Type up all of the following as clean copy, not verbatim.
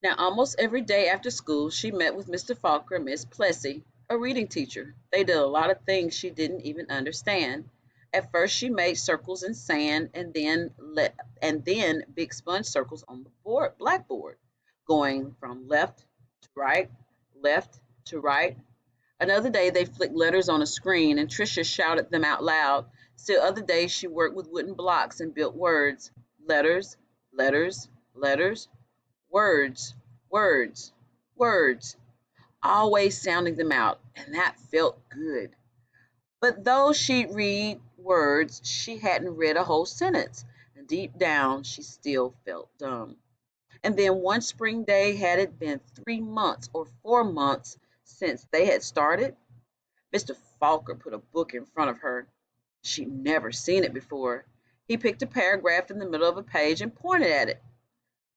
Now, almost every day after school, she met with Mr. Falker and Miss Plessy, a reading teacher. They did a lot of things she didn't even understand. At first, she made circles in sand and then big sponge circles on the blackboard, going from left to right. Another day, they flicked letters on a screen, and Tricia shouted them out loud. Still other days, she worked with wooden blocks and built words, letters, letters, letters, words, words, words, always sounding them out, and that felt good. But though she'd read words, she hadn't read a whole sentence, and deep down she still felt dumb. And then one spring day, had it been 3 months or 4 months since they had started, Mr. Falker put a book in front of her. She'd never seen it before. He picked a paragraph in the middle of a page and pointed at it,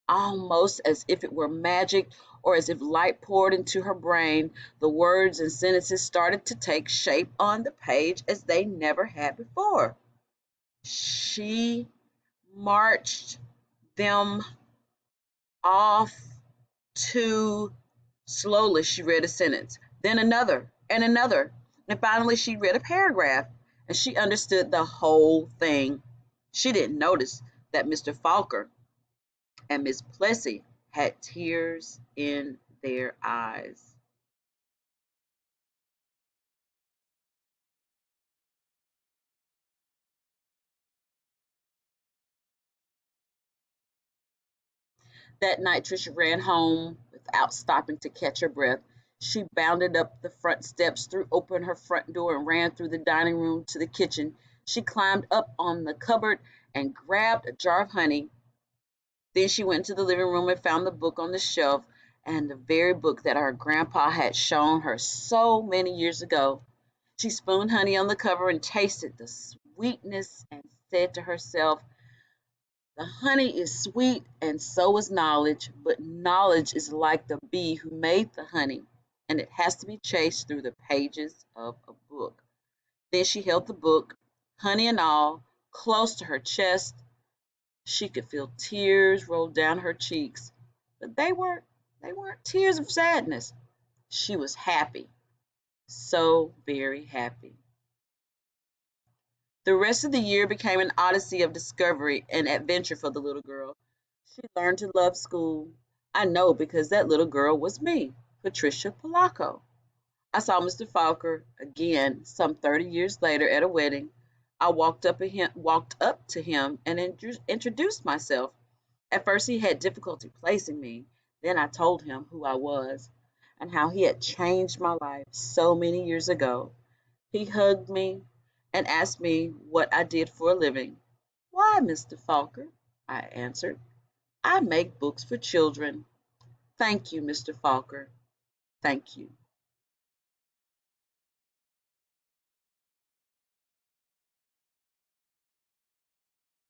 almost as if it were magic or as if light poured into her brain. The words and sentences started to take shape on the page as they never had before. She marched them off to slowly. She read a sentence, then another, and another, and finally she read a paragraph, and she understood the whole thing. She didn't notice that Mr. Falker and Miss Plessy had tears in their eyes. That night, Tricia ran home without stopping to catch her breath. She bounded up the front steps, threw open her front door, and ran through the dining room to the kitchen. She climbed up on the cupboard and grabbed a jar of honey. Then she went into the living room and found the book on the shelf, and the very book that her grandpa had shown her so many years ago. She spooned honey on the cover and tasted the sweetness and said to herself, "The honey is sweet and so is knowledge, but knowledge is like the bee who made the honey, and it has to be chased through the pages of a book." Then she held the book, honey and all, close to her chest. She could feel tears roll down her cheeks, but they weren't tears of sadness. She was happy, so very happy. The rest of the year became an odyssey of discovery and adventure for the little girl. She learned to love school. I know because that little girl was me, Patricia Polacco. I saw Mr. Falker again some 30 years later at a wedding. I walked up to him and introduced myself. At first, he had difficulty placing me. Then I told him who I was and how he had changed my life so many years ago. He hugged me and asked me what I did for a living. "Why, Mr. Falker," I answered, "I make books for children." "Thank you, Mr. Falker. Thank you."